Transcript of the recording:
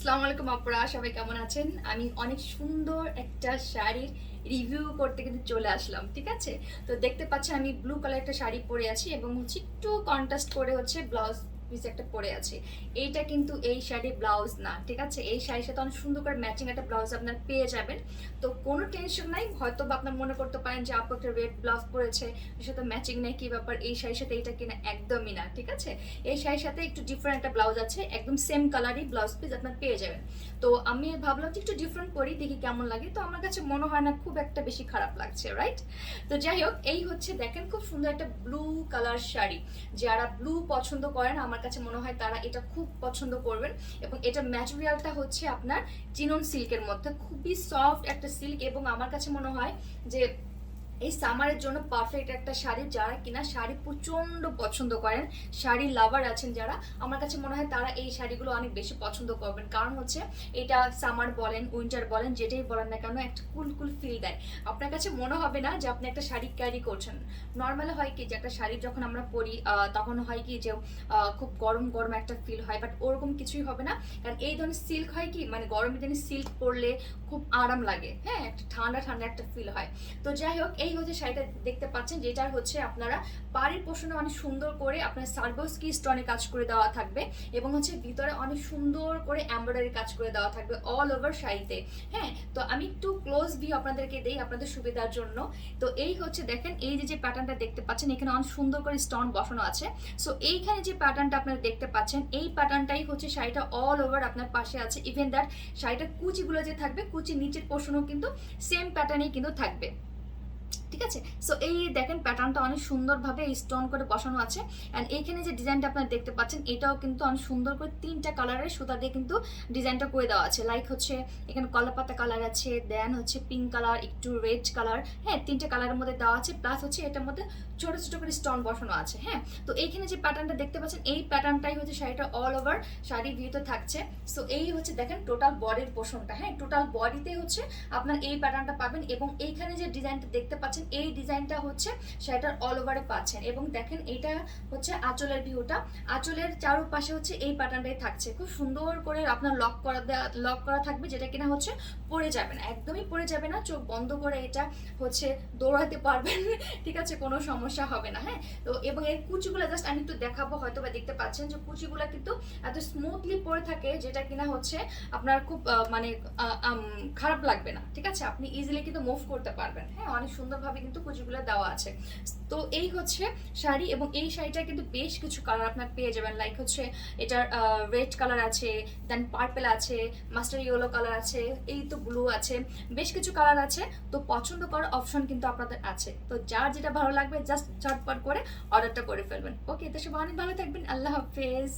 আসসালামু আলাইকুম আপুরা, সবাই কেমন আছেন? আমি অনেক সুন্দর একটা শাড়ির রিভিউ করতে কিন্তু চলে আসলাম, ঠিক আছে? তো দেখতে পাচ্ছেন আমি ব্লু কালার একটা শাড়ি পরে আছি এবং হচ্ছে একটু কন্ট্রাস্ট করে হচ্ছে ব্লাউজ পিস একটা পরে আছে। এইটা কিন্তু এই শাড়ির ব্লাউজ না, ঠিক আছে? এই শাড়ির সাথে অনেক সুন্দর করে ম্যাচিং একটা ব্লাউজ আপনার পেয়ে যাবেন। তো কোনো টেনশন নাই, হয়তো বা আপনার মনে করতে পারেন যে আপু একটা রেড ব্লাউজ পরেছে, এর সাথে ম্যাচিং নেই, কি ব্যাপার? এই শাড়ির সাথে এইটা কিনা একদমই না, ঠিক আছে? এই শাড়ির সাথে একটু ডিফারেন্ট একটা ব্লাউজ আছে, একদম সেম কালারই ব্লাউজ পিস আপনার পেয়ে যাবেন। তো আমি ভাবলাম যে একটু ডিফারেন্ট করি, দেখি কেমন লাগে। তো আমার কাছে মনে হয় না খুব একটা বেশি খারাপ লাগছে, রাইট? তো যাই হোক, এই হচ্ছে দেখেন খুব সুন্দর একটা ব্লু কালার শাড়ি। যারা ব্লু পছন্দ করেন আমার কাছে মনে হয় তারা এটা খুব পছন্দ করবেন। এবং এটা ম্যাটেরিয়ালটা হচ্ছে আপনার চিনন সিল্কের মধ্যে, খুবই সফট একটা সিল্ক। এবং আমার কাছে মনে হয় যে এই সামারের জন্য পারফেক্ট একটা শাড়ি। যারা কিনা শাড়ি প্রচন্ড পছন্দ করেন, শাড়ি লাভার আছেন যারা, আমার কাছে মনে হয় তারা এই শাড়িগুলো অনেক বেশি পছন্দ করবেন। কারণ হচ্ছে এটা সামার বলেন, উইন্টার বলেন, যেটাই বলেন না কেন একটা কুল কুল ফিল দেয়। আপনার কাছে মনে হবে না যে আপনি একটা শাড়ি ক্যারি করছেন। নর্মালি হয় কি যে একটা শাড়ি যখন আমরা পরি তখন হয় কি যে খুব গরম গরম একটা ফিল হয়, বাট ওরকম কিছুই হবে না। কারণ এই ধরনের সিল্ক হয় কি, মানে গরমের দিনে সিল্ক পরলে খুব আরাম লাগে, হ্যাঁ, একটা ঠান্ডা ঠান্ডা একটা ফিল হয়। তো যাই হোক, এই হচ্ছে শাড়িটা দেখতে পাচ্ছেন, যেটার হচ্ছে আপনারা পাড়ের পোষণে অনেক সুন্দর করে আপনার সার্গোস্কি স্টোনে কাজ করে দেওয়া থাকবে এবং হচ্ছে ভিতরে অনেক সুন্দর করে এমব্রয়ডারি কাজ করে দেওয়া থাকবে অল ওভার শাড়িতে। হ্যাঁ, তো আমি একটু ক্লোজ ভিউ আপনাদেরকে দেই আপনাদের সুবিধার জন্য। তো এই হচ্ছে দেখেন, এই যে প্যাটার্নটা দেখতে পাচ্ছেন, এখানে অনেক সুন্দর করে স্টোন বসানো আছে। সো এইখানে যে প্যাটার্নটা আপনারা দেখতে পাচ্ছেন, এই প্যাটার্নটাই হচ্ছে শাড়িটা অল ওভার আপনার পাশে আছে। ইভেন দ্যাট শাড়িটার কুচিগুলো যে থাকবে, কুচির নিচের পোর্শনও কিন্তু সেম প্যাটার্নেই কিন্তু থাকবে, ঠিক আছে? সো এই দেখেন প্যাটার্নটা অনেক সুন্দরভাবে স্টোন করে বসানো আছে। অ্যান্ড এইখানে যে ডিজাইনটা আপনারা দেখতে পাচ্ছেন, এটাও কিন্তু অনেক সুন্দর করে তিনটা কালারের সুতা দিয়ে কিন্তু ডিজাইনটা করে দেওয়া আছে। লাইক হচ্ছে এখানে কলাপাতা কালার আছে, দেন হচ্ছে পিঙ্ক কালার, একটু রেড কালার, হ্যাঁ, তিনটে কালারের মধ্যে দেওয়া আছে। প্লাস হচ্ছে এটার মধ্যে ছোট ছোট করে স্টোন বসানো আছে। হ্যাঁ, তো এইখানে যে প্যাটার্নটা দেখতে পাচ্ছেন, এই প্যাটার্নটাই হচ্ছে শাড়িটা অল ওভার শাড়ি ভিউতে থাকছে। সো এই হচ্ছে দেখেন টোটাল বডির পোর্শনটা, হ্যাঁ, টোটাল বডিতে হচ্ছে আপনার এই প্যাটার্নটা পাবেন। এবং এইখানে যে ডিজাইনটা দেখতে পাচ্ছেন, এই ডিজাইনটা হচ্ছে শাড়িটার অল ওভারে পাচ্ছেন। এবং দেখেন এটা হচ্ছে আঁচলের ভিউটা, আঁচলের চারপাশে হচ্ছে এই প্যাটার্নটাই থাকছে। খুব সুন্দর করে আপনার লক করা থাকবে, যেটা কিনা হচ্ছে পড়ে যাবে না, একদমই পড়ে যাবে না। চোখ বন্ধ করে এটা হচ্ছে দৌড়াতে পারবেন ঠিক আছে, কোনো সমস্যা হবে না। হ্যাঁ, তো এবং এর কুচিগুলো জাস্ট আমি একটু দেখাবো, হয়তো বা দেখতে পাচ্ছেন যে কুচিগুলো কিন্তু এত স্মুথলি পরে থাকে, যেটা কিনা হচ্ছে আপনার খুব মানে খারাপ লাগবে না, ঠিক আছে? আপনি ইজিলি কিন্তু মুভ করতে পারবেন। হ্যাঁ, অনেক সুন্দরভাবে কিন্তু কুচিগুলো দেওয়া আছে। তো এই হচ্ছে শাড়ি, এবং এই শাড়িটা কিন্তু বেশ কিছু কালার আপনার পেয়ে যাবেন। লাইক হচ্ছে এটার রেড কালার আছে, দেন পার্পেল আছে, মাস্টার ইয়েলো কালার আছে, এই তো ব্লু আছে, বেশ কিছু কালার আছে। তো পছন্দ করার অপশন কিন্তু আপনাদের আছে। তো যার যেটা ভালো লাগবে জাস্ট ঝটপট করে অর্ডারটা করে ফেলবেন। ওকে, তো সব অনেক ভালো থাকবেন। আল্লাহ হাফেজ।